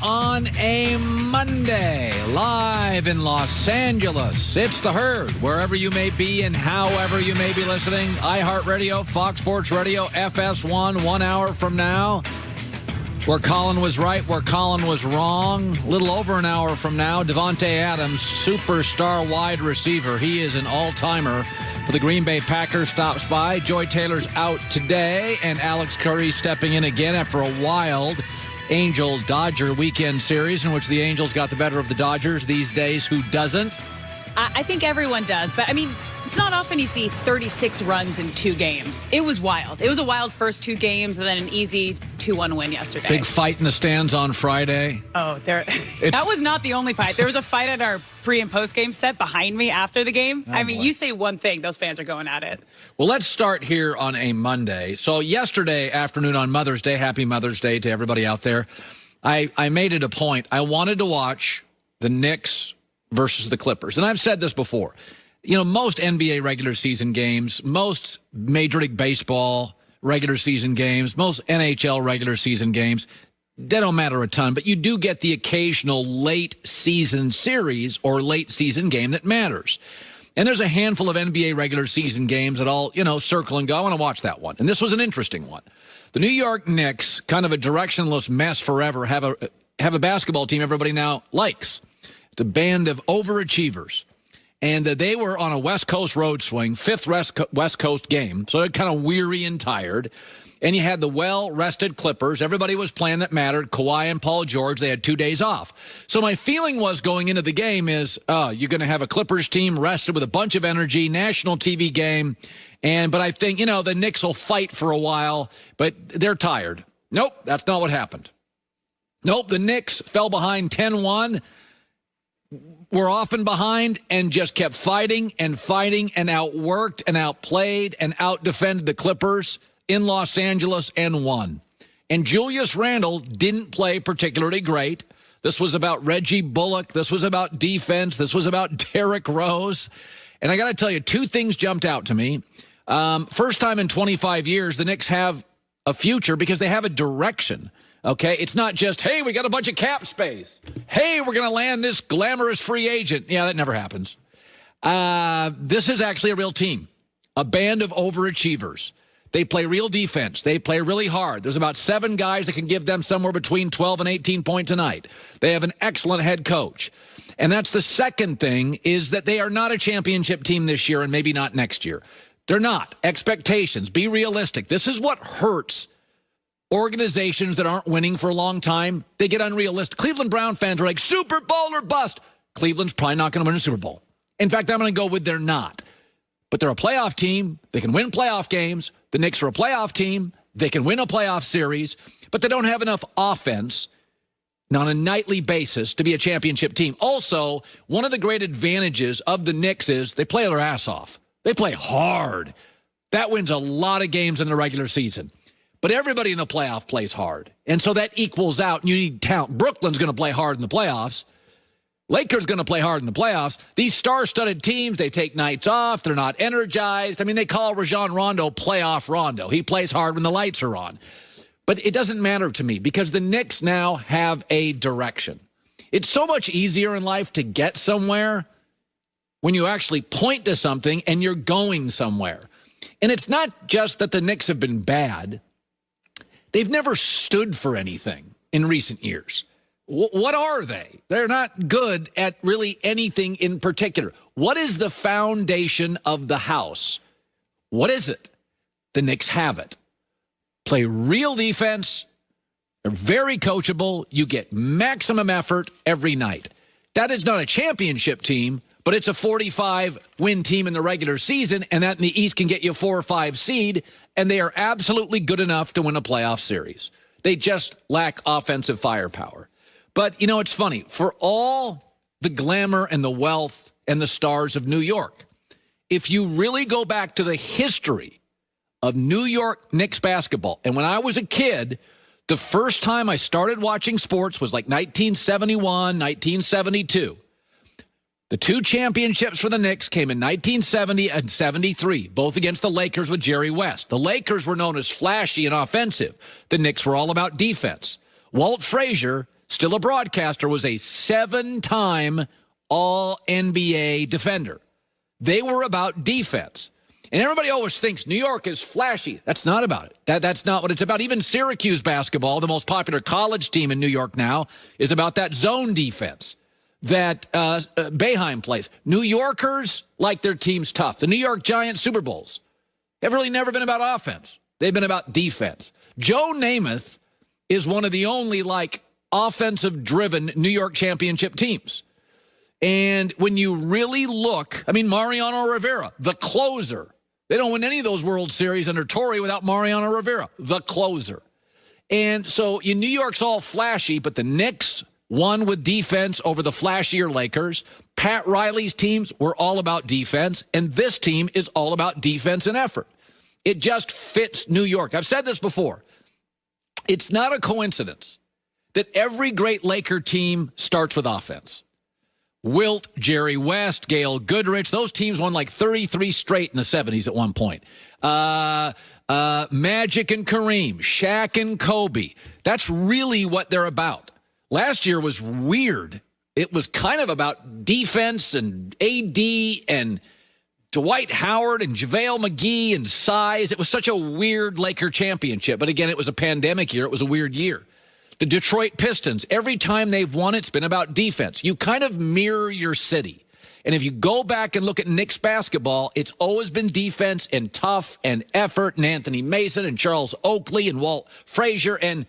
on a Monday, live in Los Angeles. It's The Herd, wherever you may be and however you may be listening. iHeartRadio, Fox Sports Radio, FS1, 1 hour from now. Where Colin was right, where Colin was wrong. A little over an hour from now, Devontae Adams, superstar wide receiver. He is an all-timer for the Green Bay Packers, stops by. Joy Taylor's out today, and Alex Curry stepping in again after a wild Angel-Dodger weekend series in which the Angels got the better of the Dodgers these days. Who doesn't? I think everyone does, but I mean, it's not often you see 36 runs in 2 games. It was wild. It was a wild first 2 games and then an easy 2-1 win yesterday. Big fight in the stands on Friday. Oh, that was not the only fight. There was a fight at our pre- and post-game set behind me after the game. I mean, you say one thing, those fans are going at it. Well, let's start here on a Monday. So yesterday afternoon on Mother's Day, happy Mother's Day to everybody out there, I made it a point. I wanted to watch the Knicks versus the Clippers. And I've said this before. You know, most NBA regular season games, most Major League Baseball regular season games, most NHL regular season games, they don't matter a ton, but you do get the occasional late season series or late season game that matters. And there's a handful of NBA regular season games that all, circle and go, I want to watch that one. And this was an interesting one. The New York Knicks, kind of a directionless mess forever, have a basketball team everybody now likes. It's a band of overachievers. And they were on a West Coast road swing, 5th West Coast game. So they're kind of weary and tired. And you had the well-rested Clippers. Everybody was playing that mattered. Kawhi and Paul George, they had 2 days off. So my feeling was going into the game is, you're going to have a Clippers team rested with a bunch of energy, national TV game. But I think, the Knicks will fight for a while, but they're tired. Nope, that's not what happened. Nope, the Knicks fell behind 10-1. Were often behind and just kept fighting and outworked and outplayed and outdefended the Clippers in Los Angeles and won. And Julius Randle didn't play particularly great. This was about Reggie Bullock. This was about defense. This was about Derrick Rose. And I got to tell you, 2 things jumped out to me. First time in 25 years, the Knicks have a future because they have a direction. Okay, it's not just, hey, we got a bunch of cap space. Hey, we're going to land this glamorous free agent. Yeah, that never happens. This is actually a real team, a band of overachievers. They play real defense. They play really hard. There's about 7 guys that can give them somewhere between 12 and 18 points a night. They have an excellent head coach. And that's the second thing, is that they are not a championship team this year and maybe not next year. They're not. Expectations. Be realistic. This is what hurts organizations that aren't winning for a long time. They get unrealistic. Cleveland Brown fans are like, Super Bowl or bust. Cleveland's probably not going to win a Super Bowl. In fact, I'm going to go with they're not. But they're a playoff team. They can win playoff games. The Knicks are a playoff team. They can win a playoff series. But they don't have enough offense on a nightly basis to be a championship team. Also, one of the great advantages of the Knicks is they play their ass off. They play hard. That wins a lot of games in the regular season. But everybody in the playoff plays hard. And so that equals out. You need talent. Brooklyn's going to play hard in the playoffs. Lakers going to play hard in the playoffs. These star-studded teams, they take nights off. They're not energized. I mean, they call Rajon Rondo playoff Rondo. He plays hard when the lights are on. But it doesn't matter to me because the Knicks now have a direction. It's so much easier in life to get somewhere when you actually point to something and you're going somewhere. And it's not just that the Knicks have been bad. They've never stood for anything in recent years. What are they? They're not good at really anything in particular. What is the foundation of the house? What is it? The Knicks have it. Play real defense. They're very coachable. You get maximum effort every night. That is not a championship team, but it's a 45-win team in the regular season, and that in the East can get you a 4 or 5 seed, and they are absolutely good enough to win a playoff series. They just lack offensive firepower. But, it's funny. For all the glamour and the wealth and the stars of New York, if you really go back to the history of New York Knicks basketball, and when I was a kid, the first time I started watching sports was like 1971, 1972. The 2 championships for the Knicks came in 1970 and 73, both against the Lakers with Jerry West. The Lakers were known as flashy and offensive. The Knicks were all about defense. Walt Frazier still a broadcaster, was a 7-time All-NBA defender. They were about defense. And everybody always thinks New York is flashy. That's not about it. That's not what it's about. Even Syracuse basketball, the most popular college team in New York now, is about that zone defense that Boeheim plays. New Yorkers like their teams tough. The New York Giants Super Bowls have really never been about offense. They've been about defense. Joe Namath is one of the only, offensive-driven New York championship teams. And when you really look, Mariano Rivera, the closer. They don't win any of those World Series under Torrey without Mariano Rivera, the closer. And so New York's all flashy, but the Knicks won with defense over the flashier Lakers. Pat Riley's teams were all about defense, and this team is all about defense and effort. It just fits New York. I've said this before. It's not a coincidence that every great Laker team starts with offense. Wilt, Jerry West, Gail Goodrich, those teams won 33 straight in the 70s at one point. Magic and Kareem, Shaq and Kobe. That's really what they're about. Last year was weird. It was kind of about defense and AD and Dwight Howard and JaVale McGee and size. It was such a weird Laker championship. But again, it was a pandemic year. It was a weird year. The Detroit Pistons, every time they've won, it's been about defense. You kind of mirror your city. And if you go back and look at Knicks basketball, it's always been defense and tough and effort and Anthony Mason and Charles Oakley and Walt Frazier, and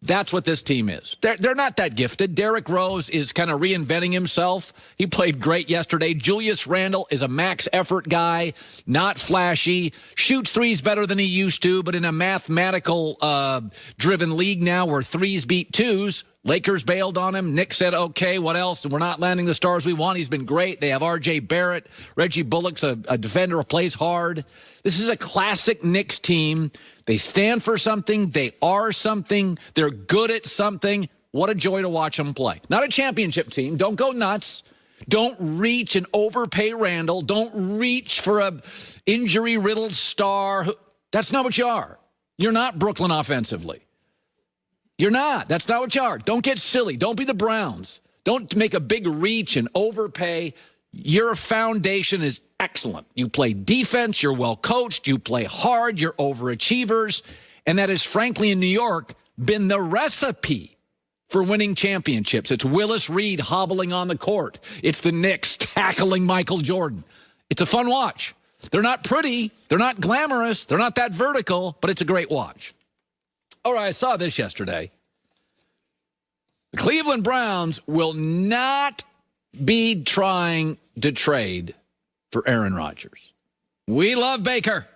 that's what this team is. They're not that gifted. Derrick Rose is kind of reinventing himself. He played great yesterday. Julius Randle is a max effort guy, not flashy, shoots threes better than he used to, but in a mathematical driven league now where threes beat twos, Lakers bailed on him. Knicks said, okay, what else? And we're not landing the stars we want. He's been great. They have R.J. Barrett. Reggie Bullock's a defender who plays hard. This is a classic Knicks team. They stand for something. They are something. They're good at something. What a joy to watch them play. Not a championship team. Don't go nuts. Don't reach and overpay Randall. Don't reach for a injury-riddled star. That's not what you are. You're not Brooklyn offensively. You're not. That's not what you are. Don't get silly. Don't be the Browns. Don't make a big reach and overpay. Your foundation is excellent. You play defense. You're well coached. You play hard. You're overachievers. And that has, frankly, in New York, been the recipe for winning championships. It's Willis Reed hobbling on the court. It's the Knicks tackling Michael Jordan. It's a fun watch. They're not pretty. They're not glamorous. They're not that vertical, but it's a great watch. All right, I saw this yesterday. The Cleveland Browns will not be trying to trade for Aaron Rodgers. We love Baker.